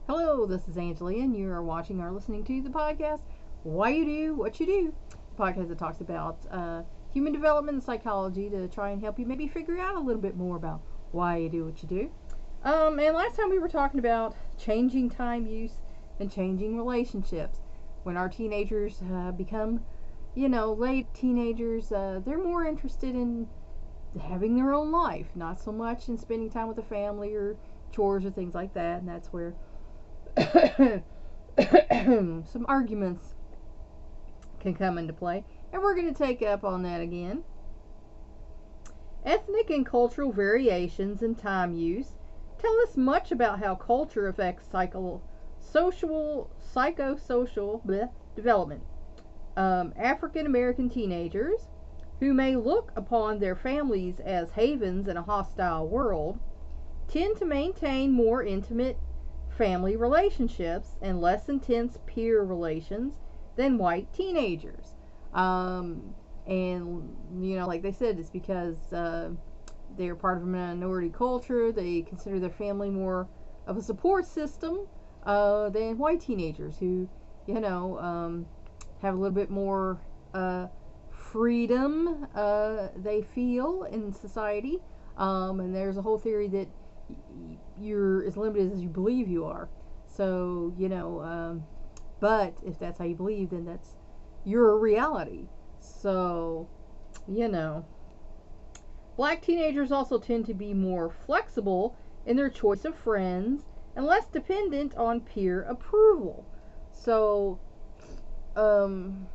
Hello, this is Angelia, and you are watching or listening to the podcast Why You Do What You Do. The podcast that talks about human development and psychology to try and help you maybe figure out a little bit more about why you do what you do. And last time we were talking about changing time use and changing relationships. When our teenagers become, late teenagers, they're more interested in having their own life, not so much in spending time with the family or chores or things like that, and that's where some arguments can come into play, and we're going to take up on that again. Ethnic and cultural variations in time use tell us much about how culture affects psychosocial development. African American teenagers who may look upon their families as havens in a hostile world tend to maintain more intimate family relationships and less intense peer relations than white teenagers. And, like they said, it's because they're part of a minority culture. They consider their family more of a support system than white teenagers who, have a little bit more freedom they feel in society. And there's a whole theory that you're as limited as you believe you are. So, but if that's how you believe, then that's your reality. So, Black teenagers also tend to be more flexible in their choice of friends and less dependent on peer approval. So, some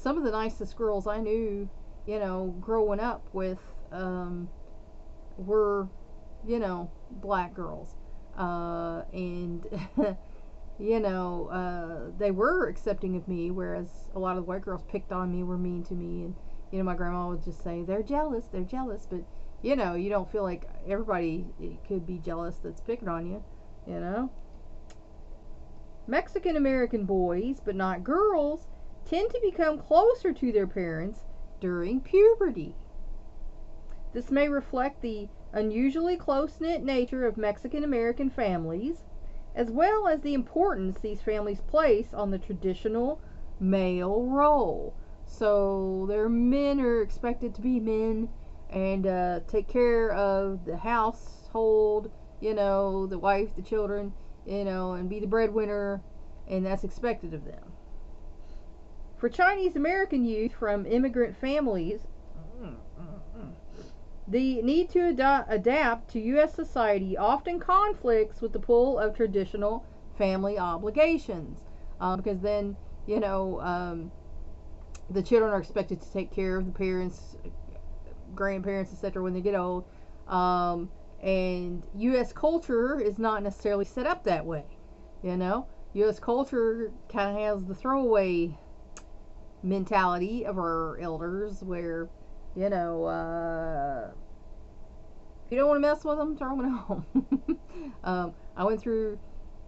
of the nicest girls I knew, growing up with, were, black girls. And, they were accepting of me, whereas a lot of the white girls picked on me, were mean to me. And, my grandma would just say, they're jealous. But, you don't feel like everybody could be jealous that's picking on you, Mexican American boys, but not girls, tend to become closer to their parents during puberty. This may reflect the unusually close-knit nature of Mexican American families, as well as the importance these families place on the traditional male role. So their men are expected to be men and take care of the household, the wife, the children, and be the breadwinner, and that's expected of them. For Chinese American youth from immigrant families, the need to adapt to U.S. society often conflicts with the pull of traditional family obligations. Because then, the children are expected to take care of the parents, grandparents, etc. when they get old. And U.S. culture is not necessarily set up that way. U.S. culture kind of has the throwaway mentality of our elders where, if you don't want to mess with them, throw them at home. I went through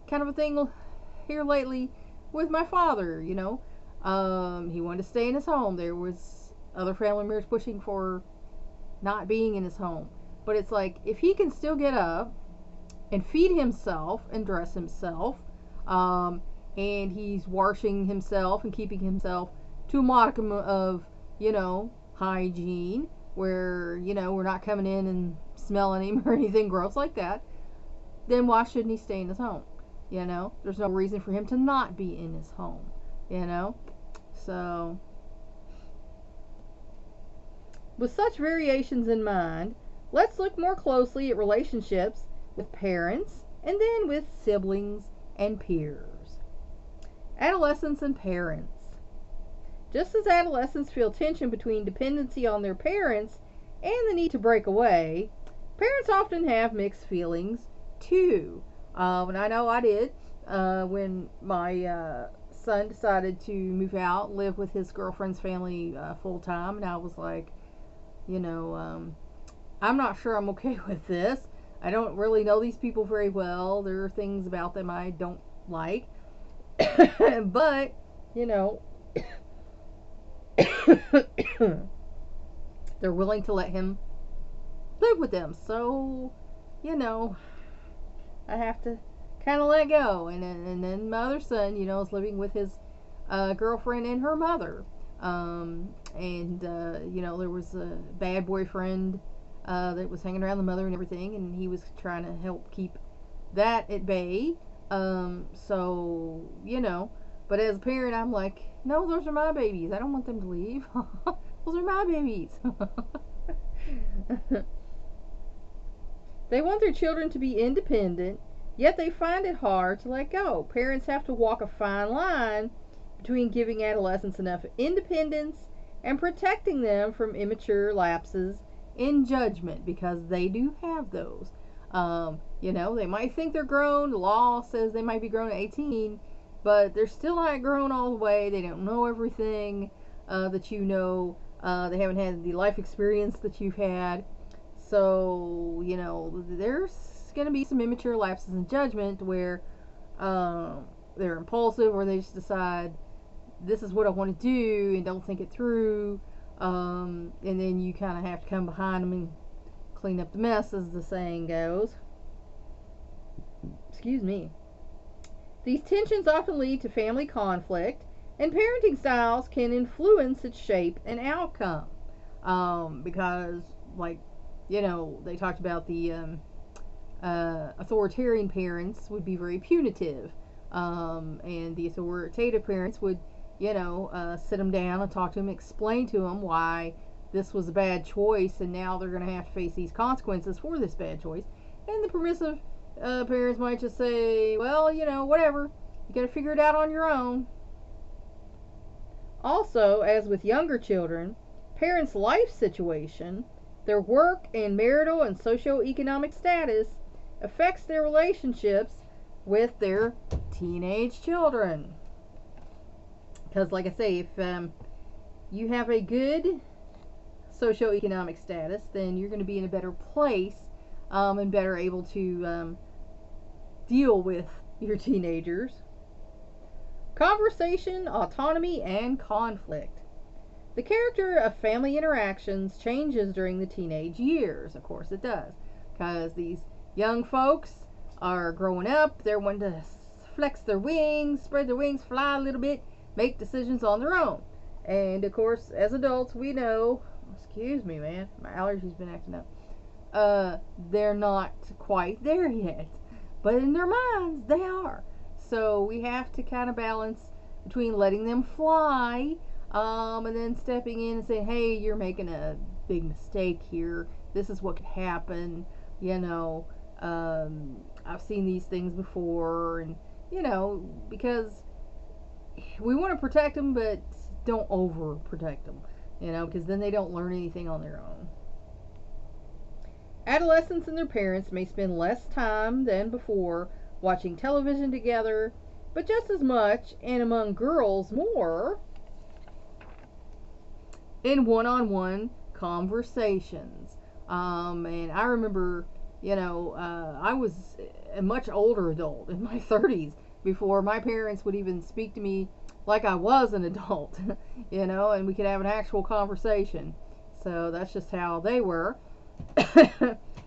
kind of a thing here lately with my father, He wanted to stay in his home. There was other family members pushing for not being in his home. But it's like, if he can still get up and feed himself and dress himself, and he's washing himself and keeping himself to a modicum of, hygiene, where, we're not coming in and smelling him or anything gross like that, then why shouldn't he stay in his home? There's no reason for him to not be in his home, So, with such variations in mind, let's look more closely at relationships with parents and then with siblings and peers. Adolescents and parents. Just as adolescents feel tension between dependency on their parents and the need to break away, parents often have mixed feelings too. And I know I did when my son decided to move out, live with his girlfriend's family full time, and I was like, I'm not sure I'm okay with this. I don't really know these people very well. There are things about them I don't like. But, they're willing to let him live with them. So, I have to kind of let go. And then my other son, is living with his girlfriend and her mother. There was a bad boyfriend that was hanging around the mother and everything, and he was trying to help keep that at bay. But as a parent, I'm like, no, those are my babies. I don't want them to leave. Those are my babies. They want their children to be independent, yet they find it hard to let go. Parents have to walk a fine line between giving adolescents enough independence and protecting them from immature lapses in judgment, because they do have those. They might think they're grown. The law says they might be grown at 18, but they're still not grown all the way. They don't know everything that you know. They haven't had the life experience that you've had. So, there's going to be some immature lapses in judgment where they're impulsive, or they just decide, this is what I want to do, and don't think it through. And then you kind of have to come behind them and clean up the mess, as the saying goes. Excuse me. These tensions often lead to family conflict, and parenting styles can influence its shape and outcome. Because, they talked about the authoritarian parents would be very punitive, and the authoritative parents would, sit them down and talk to them, explain to them why this was a bad choice, and now they're going to have to face these consequences for this bad choice. And the permissive parents might just say, well, whatever, you got to figure it out on your own. Also, as with younger children, parents' life situation, their work and marital and socioeconomic status affects their relationships with their teenage children. Because, like I say, if you have a good socioeconomic status, then you're going to be in a better place and better able to deal with your teenagers. Conversation, autonomy, and conflict. The character of family interactions changes during the teenage years. Of course it does, because these young folks are growing up. They're wanting to flex their wings, spread their wings, fly a little bit, make decisions on their own. And of course, as adults, we know, excuse me, man, my allergies been acting up. They're not quite there yet, but in their minds, they are. So we have to kind of balance between letting them fly, and then stepping in and saying, hey, you're making a big mistake here. This is what could happen. I've seen these things before, and, because we want to protect them, but don't overprotect them, because then they don't learn anything on their own. Adolescents and their parents may spend less time than before watching television together, but just as much, and among girls more, in one-on-one conversations. And I remember, I was a much older adult, in my 30s, before my parents would even speak to me like I was an adult, and we could have an actual conversation. So that's just how they were.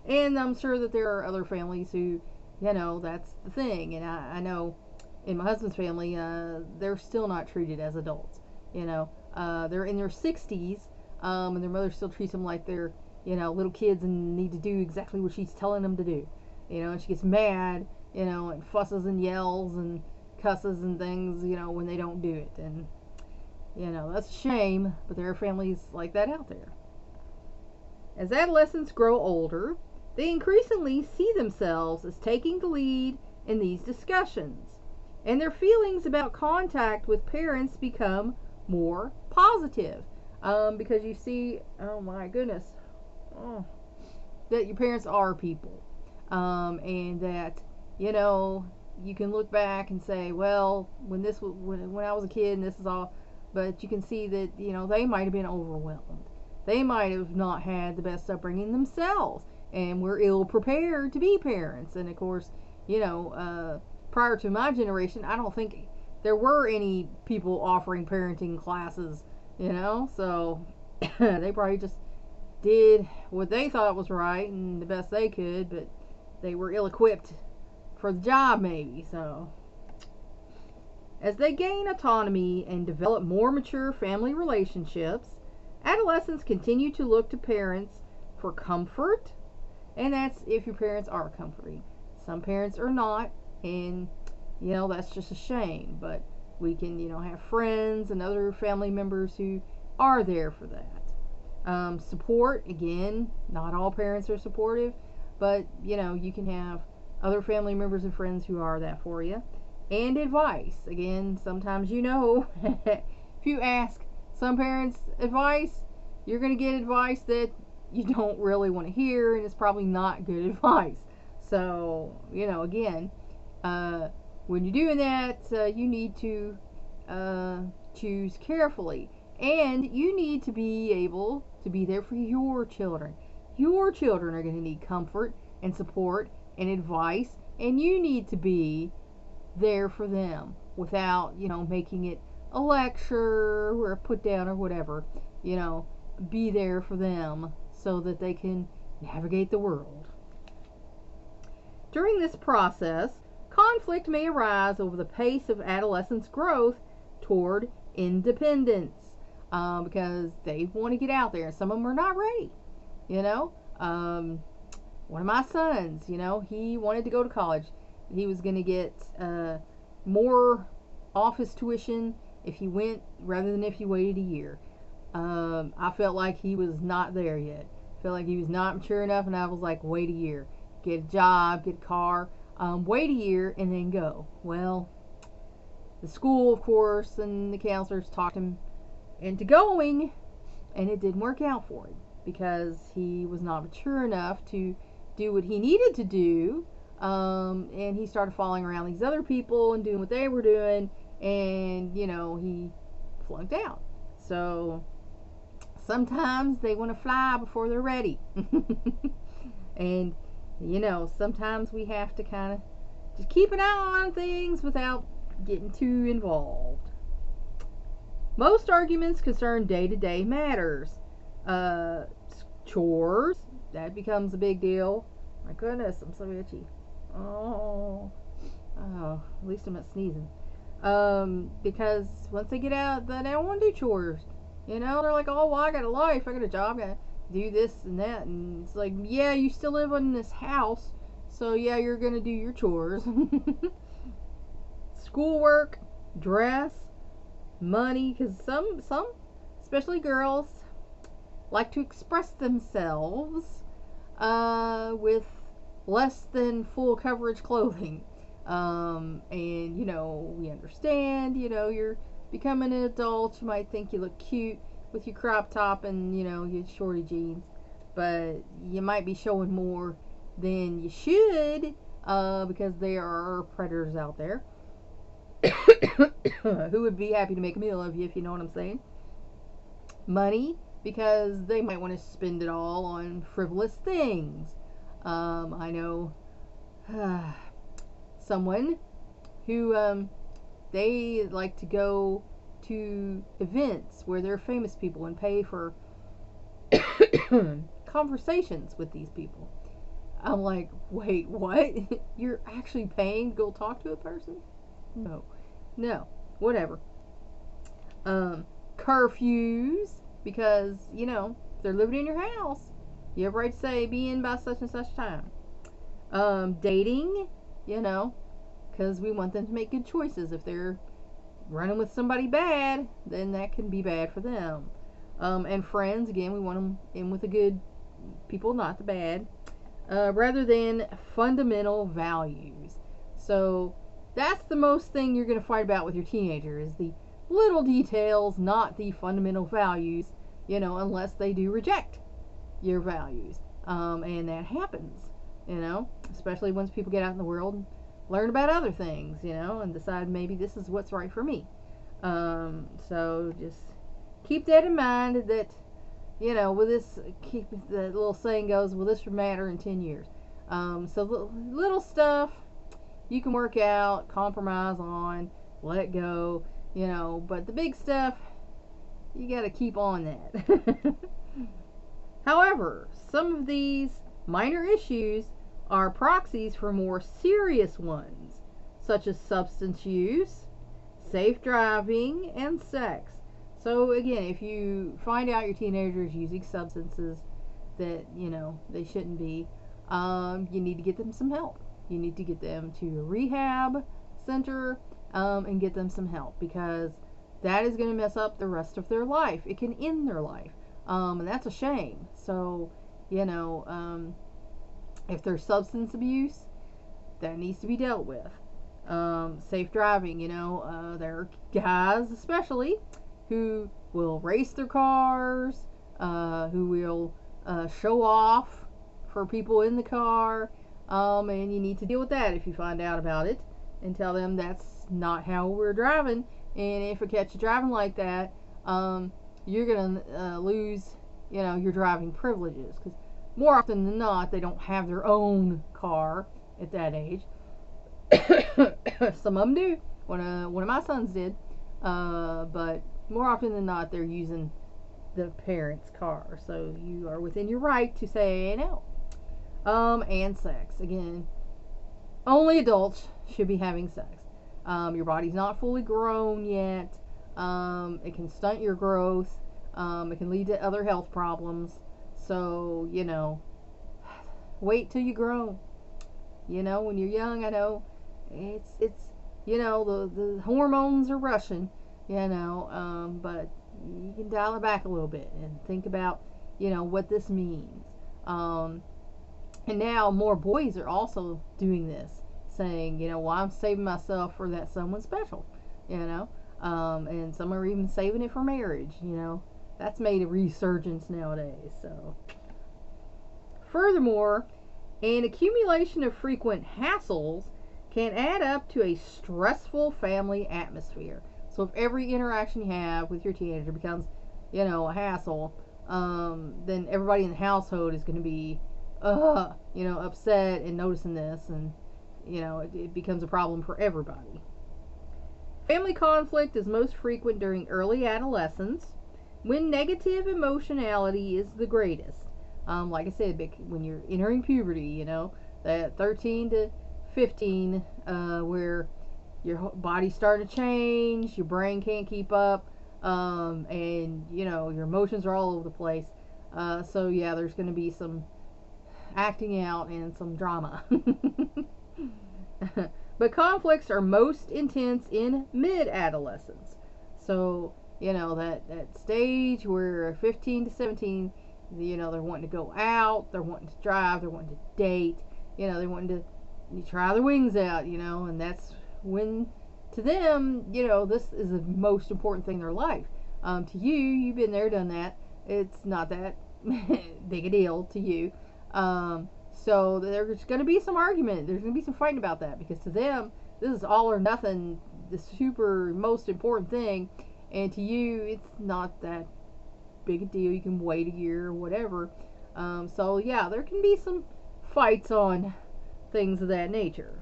And I'm sure that there are other families who, that's the thing. And I know in my husband's family, they're still not treated as adults. They're in their 60s, and their mother still treats them like they're, little kids and need to do exactly what she's telling them to do. And she gets mad, and fusses and yells and cusses and things, when they don't do it. And, that's a shame, but there are families like that out there. As adolescents grow older, they increasingly see themselves as taking the lead in these discussions, and their feelings about contact with parents become more positive, because you see, oh my goodness, that your parents are people, and that, you can look back and say, well, when I was a kid and this is all, but you can see that, they might have been overwhelmed. They might have not had the best upbringing themselves, and were ill prepared to be parents. And of course, prior to my generation, I don't think there were any people offering parenting classes, so they probably just did what they thought was right and the best they could, but they were ill equipped for the job maybe. So as they gain autonomy and develop more mature family relationships, adolescents continue to look to parents for comfort, and that's if your parents are comforting. Some parents are not, and that's just a shame, but we can have friends and other family members who are there for that. Support, again, not all parents are supportive, but you can have other family members and friends who are that for you. And advice, again, sometimes if you ask some parents advice, you're going to get advice that you don't really want to hear, and it's probably not good advice. So again, when you're doing that, you need to choose carefully, and you need to be able to be there for your children. Your children are going to need comfort and support and advice, and you need to be there for them without making it a lecture or a put down or whatever. Be there for them so that they can navigate the world. During this process, conflict may arise over the pace of adolescents' growth toward independence, because they want to get out there. Some of them are not ready. One of my sons, he wanted to go to college. He was going to get more office tuition if he went rather than if he waited a year. I felt like he was not there yet. I felt like he was not mature enough, and I was like, wait a year. Get a job, get a car, wait a year, and then go. Well, the school, of course, and the counselors talked him into going, and it didn't work out for him because he was not mature enough to do what he needed to do, and he started following around these other people and doing what they were doing, and he flunked out. So sometimes they want to fly before they're ready. And sometimes we have to kind of just keep an eye on things without getting too involved. Most arguments concern day-to-day matters. Chores, that becomes a big deal. My goodness, I'm so itchy. Oh, at least I'm not sneezing. Because once they get out, they don't want to do chores. They're like, oh, well, I got a life, I got a job, I got to do this and that. And it's like, yeah, you still live in this house, so yeah, you're going to do your chores. Schoolwork, dress, money, because some, especially girls, like to express themselves with less than full coverage clothing. And we understand, you're becoming an adult, you might think you look cute with your crop top and your shorty jeans, but you might be showing more than you should, because there are predators out there who would be happy to make a meal of you, if you know what I'm saying. Money, because they might want to spend it all on frivolous things. I know someone who they like to go to events where there are famous people and pay for conversations with these people. I'm like, wait, what? You're actually paying to go talk to a person? No, whatever. Curfews, because they're living in your house, you have a right to say be in by such and such time. Dating, because we want them to make good choices. If they're running with somebody bad, then that can be bad for them. And friends, again, we want them in with the good people, not the bad, rather than fundamental values. So that's the most thing you're going to fight about with your teenager, is the little details, not the fundamental values, unless they do reject your values. And that happens, especially once people get out in the world and learn about other things, and decide maybe this is what's right for me. So just keep that in mind, that, with this, keep the little saying goes, will this matter in 10 years? So little stuff you can work out, compromise on, let go, but the big stuff, you got to keep on that. However, some of these minor issues are proxies for more serious ones, such as substance use, safe driving, and sex. So again, if you find out your teenagers using substances that they shouldn't be, you need to get them some help. You need to get them to a rehab center, and get them some help, because that is going to mess up the rest of their life. It can end their life, and that's a shame. So if there's substance abuse, that needs to be dealt with. Safe driving, there are guys especially who will race their cars, who will show off for people in the car, and you need to deal with that if you find out about it, and tell them that's not how we're driving. And if we catch you driving like that, you're gonna lose, your driving privileges, because more often than not, they don't have their own car at that age. Some of them do. One of my sons did, but more often than not, they're using the parent's car. So you are within your right to say no. And sex. Again, only adults should be having sex. Your body's not fully grown yet. It can stunt your growth. It can lead to other health problems. So, wait till you grow. When you're young, I know it's the hormones are rushing, but you can dial it back a little bit and think about, what this means. And now more boys are also doing this, saying, well, I'm saving myself for that someone special, and some are even saving it for marriage, That's made a resurgence nowadays. So, furthermore, an accumulation of frequent hassles can add up to a stressful family atmosphere. So if every interaction you have with your teenager becomes, a hassle, then everybody in the household is going to be, upset and noticing this, and, it becomes a problem for everybody. Family conflict is most frequent during early adolescence, when negative emotionality is the greatest. Like I said, when you're entering puberty, that 13 to 15, where your body's starting to change, your brain can't keep up, and your emotions are all over the place. So yeah, there's going to be some acting out and some drama. But conflicts are most intense in mid-adolescence. So that stage where 15 to 17, they're wanting to go out, they're wanting to drive, they're wanting to date, they're wanting to try their wings out, and that's when, to them, this is the most important thing in their life. To you, you've been there, done that. It's not that big a deal to you. So there's going to be some argument. There's going to be some fighting about that, because to them, this is all or nothing, the super most important thing. And to you, it's not that big a deal. You can wait a year or whatever. So yeah, there can be some fights on things of that nature.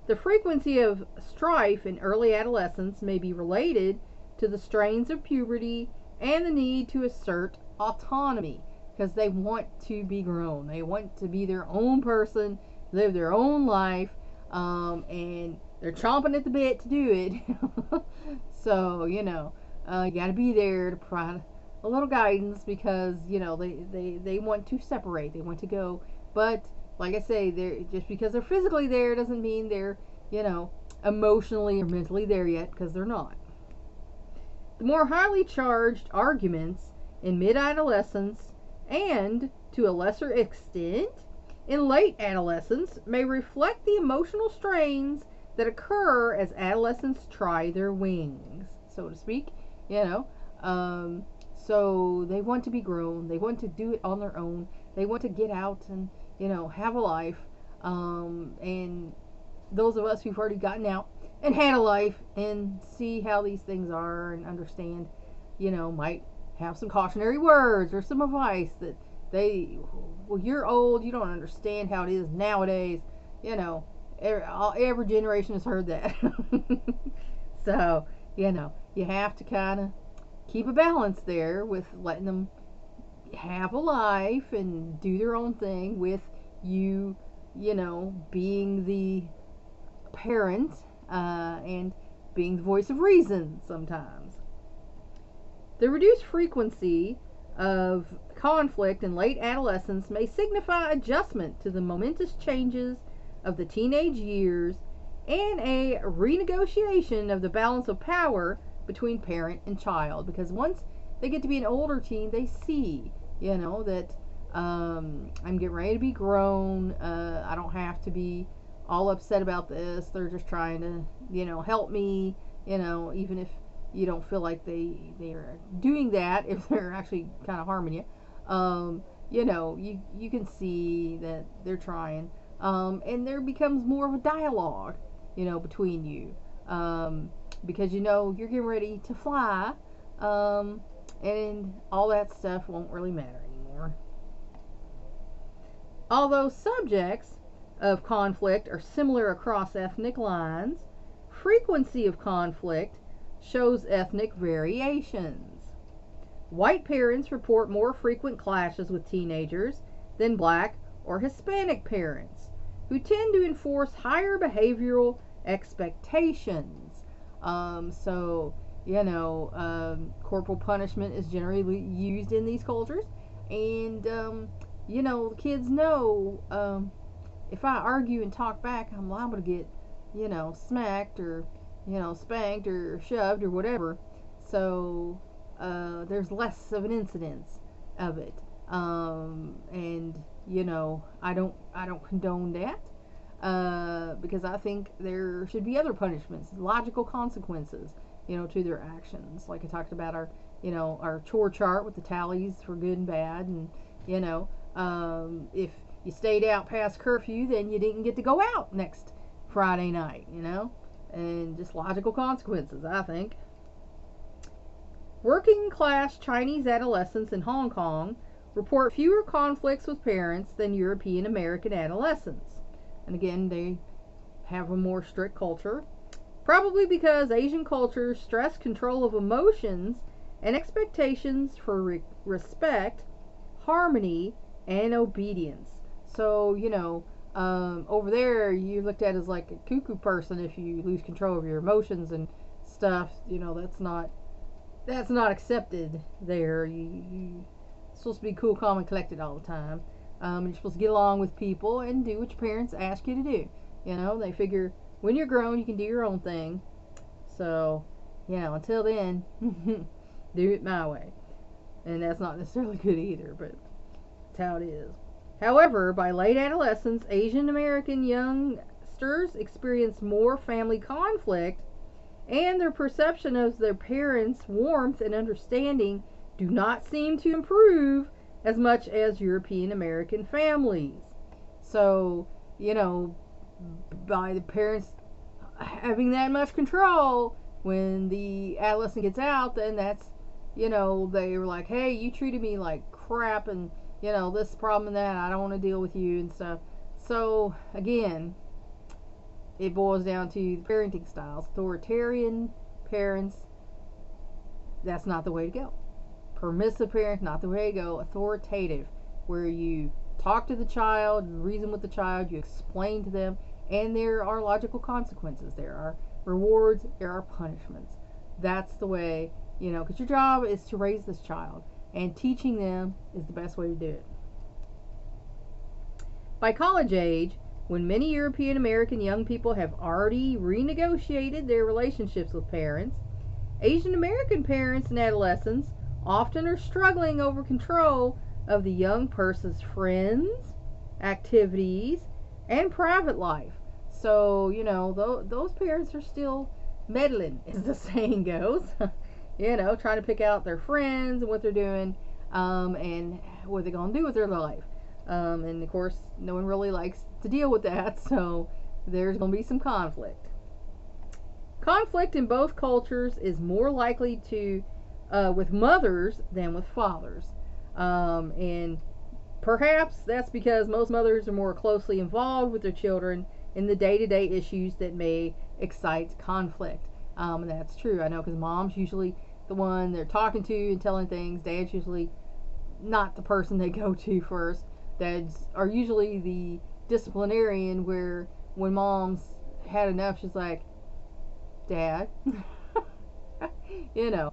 The frequency of strife in early adolescence may be related to the strains of puberty and the need to assert autonomy, because they want to be grown. They want to be their own person, live their own life, and they're chomping at the bit to do it. So, you got to be there to provide a little guidance, because, they want to separate. They want to go. But, like I say, just because they're physically there doesn't mean they're, emotionally or mentally there yet, because they're not. The more highly charged arguments in mid-adolescence, and, to a lesser extent, in late adolescence, may reflect the emotional strains that occur as adolescents try their wings, so to speak. So they want to be grown. They want to do it on their own. They want to get out and, have a life. And those of us who've already gotten out and had a life and see how these things are and understand, might have some cautionary words or some advice that you're old, you don't understand how it is nowadays. Every generation has heard that. So, you have to kind of keep a balance there with letting them, have a life and do their own thing with you, being the parent, and being the voice of reason sometimes. The reduced frequency of conflict in late adolescence may signify adjustment to the momentous changes of the teenage years and a renegotiation of the balance of power between parent and child. Because once they get to be an older teen, they see, that I'm getting ready to be grown. I don't have to be all upset about this. They're just trying to, help me, even if you don't feel like they are doing that, if they're actually kind of harming you. You can see that they're trying. And there becomes more of a dialogue, between you. Because you're getting ready to fly. And all that stuff won't really matter anymore. Although subjects of conflict are similar across ethnic lines, frequency of conflict shows ethnic variations. White parents report more frequent clashes with teenagers than black or Hispanic parents, who tend to enforce higher behavioral expectations. Corporal punishment is generally used in these cultures, and kids know, if I argue and talk back, I'm liable to get, smacked or, spanked or shoved or whatever. So there's less of an incidence of it, and I don't condone that. Because I think there should be other punishments, logical consequences, to their actions. Like I talked about our chore chart with the tallies for good and bad, and if you stayed out past curfew, then you didn't get to go out next Friday night, and just logical consequences, I think. Working class Chinese adolescents in Hong Kong report fewer conflicts with parents than European American adolescents. And again, they have a more strict culture, probably because Asian cultures stress control of emotions and expectations for respect, harmony, and obedience. So, over there, you're looked at as like a cuckoo person if you lose control of your emotions and stuff. That's not accepted there. You're supposed to be cool, calm, and collected all the time. You're supposed to get along with people and do what your parents ask you to do. They figure when you're grown, you can do your own thing. So, until then, do it my way. And that's not necessarily good either, but that's how it is. However, by late adolescence, Asian American youngsters experience more family conflict, and their perception of their parents' warmth and understanding do not seem to improve as much as European American families. So, by the parents having that much control, when the adolescent gets out, then that's, they were like, hey, you treated me like crap, and, this problem and that, I don't want to deal with you and stuff. So, again, it boils down to parenting styles. Authoritarian parents, that's not the way to go. Permissive parents, not the way to go. Authoritative, where you talk to the child, reason with the child, you explain to them, and there are logical consequences. There are rewards, there are punishments. That's the way, because your job is to raise this child, and teaching them is the best way to do it. By college age, when many European American young people have already renegotiated their relationships with parents, Asian American parents and adolescents often are struggling over control of the young person's friends, activities, and private life. So, those parents are still meddling, as the saying goes. Trying to pick out their friends and what they're doing, and what they're going to do with their life. And of course, no one really likes to deal with that, so there's going to be some conflict. Conflict in both cultures is more likely to with mothers than with fathers. And perhaps that's because most mothers are more closely involved with their children in the day-to-day issues that may excite conflict. And that's true. I know, because mom's usually the one they're talking to and telling things. Dad's usually not the person they go to first. Dads are usually the disciplinarian, where when mom's had enough, she's like, Dad, you know.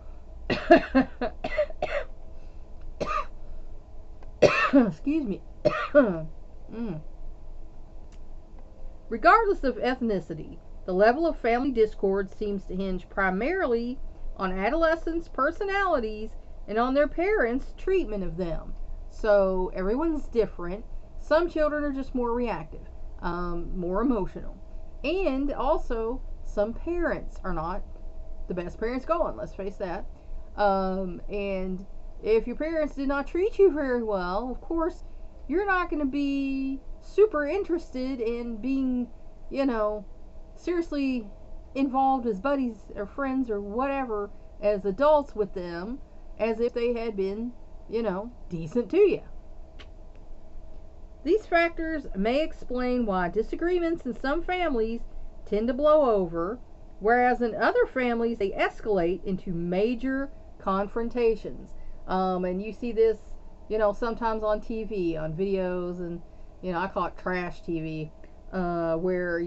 Excuse me. mm. Regardless of ethnicity, the level of family discord seems to hinge primarily on adolescents' personalities and on their parents' treatment of them. So everyone's different. Some children are just more reactive, more emotional. And also, some parents are not the best parents going, let's face that. And if your parents did not treat you very well, of course, you're not going to be super interested in being, seriously involved as buddies or friends or whatever as adults with them, as if they had been, decent to you. These factors may explain why disagreements in some families tend to blow over, whereas in other families they escalate into major confrontations. And you see this, sometimes on TV, on videos, and, I call it trash TV, where,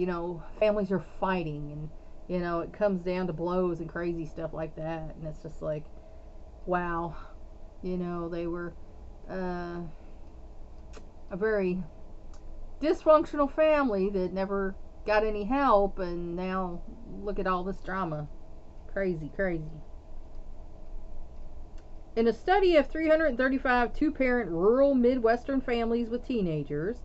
families are fighting, and, it comes down to blows and crazy stuff like that. And it's just like, wow, they were a very dysfunctional family that never got any help, and now look at all this drama. Crazy, crazy. In a study of 335 two-parent rural Midwestern families with teenagers,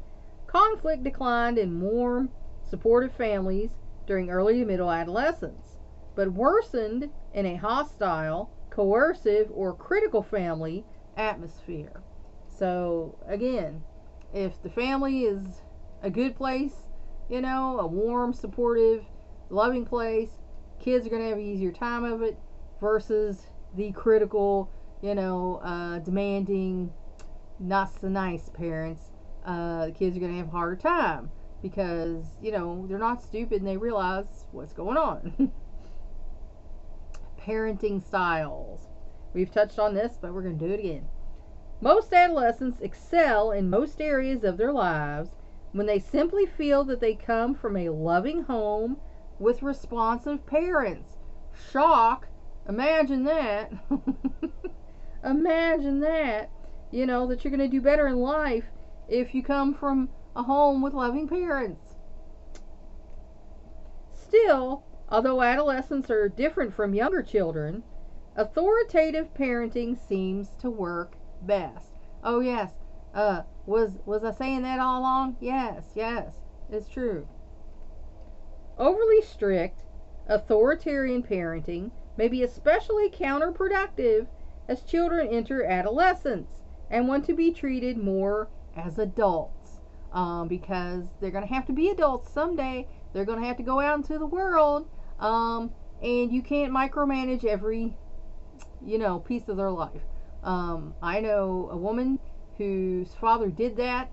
conflict declined in warm, supportive families during early to middle adolescence, but worsened in a hostile, coercive, or critical family atmosphere. So, again, if the family is a good place, a warm, supportive, loving place, kids are going to have an easier time of it, versus the critical, demanding, not so nice parents. The kids are going to have a harder time because, they're not stupid and they realize what's going on. Parenting styles. We've touched on this, but we're going to do it again. Most adolescents excel in most areas of their lives when they simply feel that they come from a loving home with responsive parents. Shock. Imagine that. Imagine that. That you're going to do better in life if you come from a home with loving parents. Still, although adolescents are different from younger children, authoritative parenting seems to work best. Oh yes. Was I saying that all along? Yes, it's true. Overly strict, authoritarian parenting may be especially counterproductive as children enter adolescence and want to be treated more as adults, because they're going to have to be adults someday. They're going to have to go out into the world, and you can't micromanage every piece of their life. I know a woman whose father did that.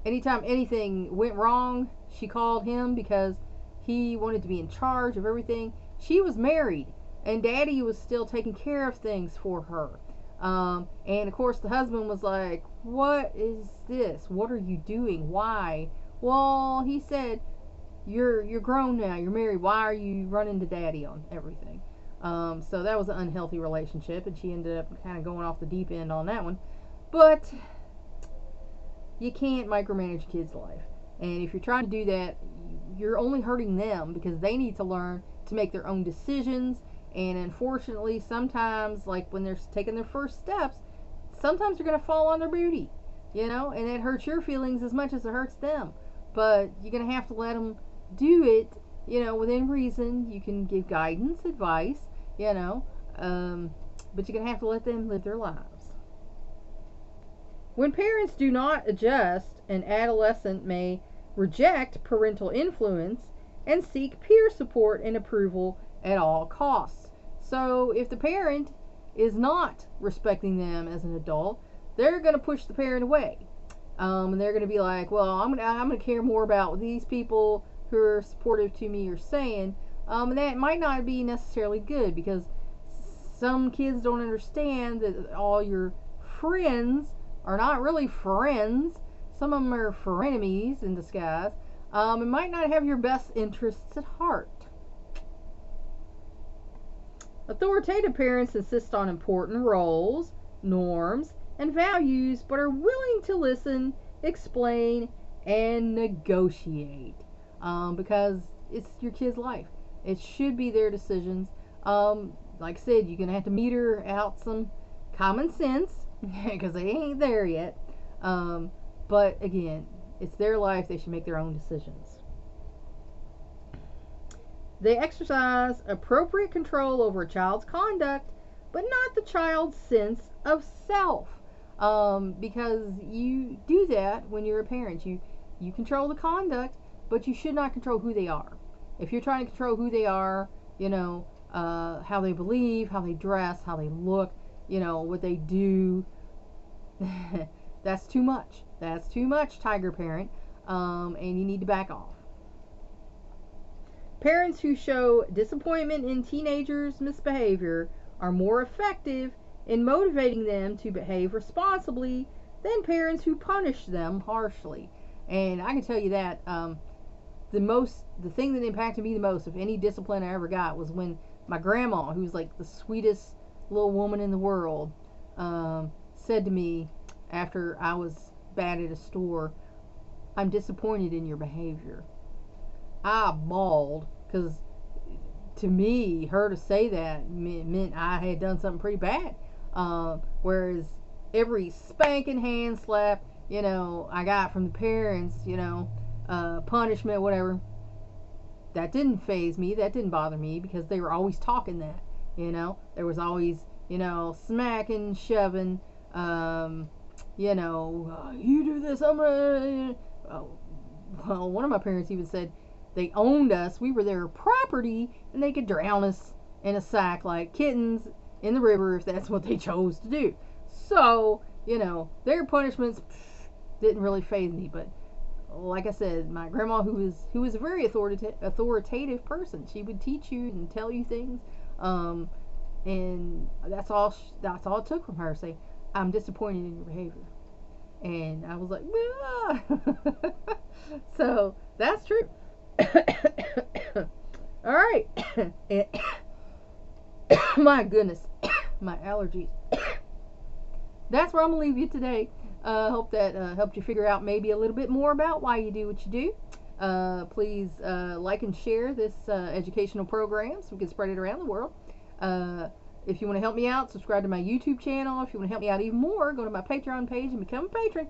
Anytime anything went wrong, she called him because he wanted to be in charge of everything. She was married, and Daddy was still taking care of things for her. And of course the husband was like, what is this? What are you doing? Why? Well, he said, you're grown now, you're married, why are you running to Daddy on everything? So that was an unhealthy relationship, and she ended up kind of going off the deep end on that one. But you can't micromanage a kid's life. And if you're trying to do that, you're only hurting them, because they need to learn to make their own decisions. And unfortunately, sometimes, like when they're taking their first steps, sometimes they're going to fall on their booty, and it hurts your feelings as much as it hurts them. But you're going to have to let them do it, within reason. You can give guidance, advice, but you're going to have to let them live their lives. When parents do not adjust, an adolescent may reject parental influence and seek peer support and approval at all costs. So if the parent is not respecting them as an adult, they're going to push the parent away. And they're going to be like, well, I'm going to care more about what these people who are supportive to me are saying. And that might not be necessarily good, because some kids don't understand that all your friends are not really friends. Some of them are frenemies in disguise, and might not have your best interests at heart. Authoritative parents insist on important roles, norms, and values, but are willing to listen, explain, and negotiate, because it's your kid's life. It should be their decisions. Like I said, you're going to have to meter out some common sense because they ain't there yet. But again, it's their life. They should make their own decisions. They exercise appropriate control over a child's conduct, but not the child's sense of self. Because you do that when you're a parent. You control the conduct, but you should not control who they are. If you're trying to control who they are, how they believe, how they dress, how they look, what they do, that's too much. That's too much, tiger parent. And you need to back off. Parents who show disappointment in teenagers' misbehavior are more effective in motivating them to behave responsibly than parents who punish them harshly. And I can tell you that the thing that impacted me the most of any discipline I ever got was when my grandma, who's like the sweetest little woman in the world, said to me after I was bad at a store, "I'm disappointed in your behavior." I bawled because to me, her to say that meant I had done something pretty bad. Whereas every spanking hand slap, I got from the parents, punishment, whatever, that didn't faze me. That didn't bother me because they were always talking that, There was always, smacking, shoving, you do this, I'm gonna. Well, one of my parents even said they owned us. We were their property, and they could drown us in a sack like kittens in the river if that's what they chose to do. So, their punishments didn't really faze me. But like I said, my grandma, who was a very authoritative person, she would teach you and tell you things, and that's all it took from her. Say, "I'm disappointed in your behavior," and I was like, "Ah." So that's true. All right. My goodness, my allergies. That's where I'm gonna leave you today. Hope that helped you figure out maybe a little bit more about why you do what you do. Please like and share this educational program so we can spread it around the world. If you want to help me out, subscribe to my YouTube channel. If you want to help me out even more, go to my Patreon page and become a patron.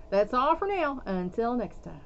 That's all for now. Until next time.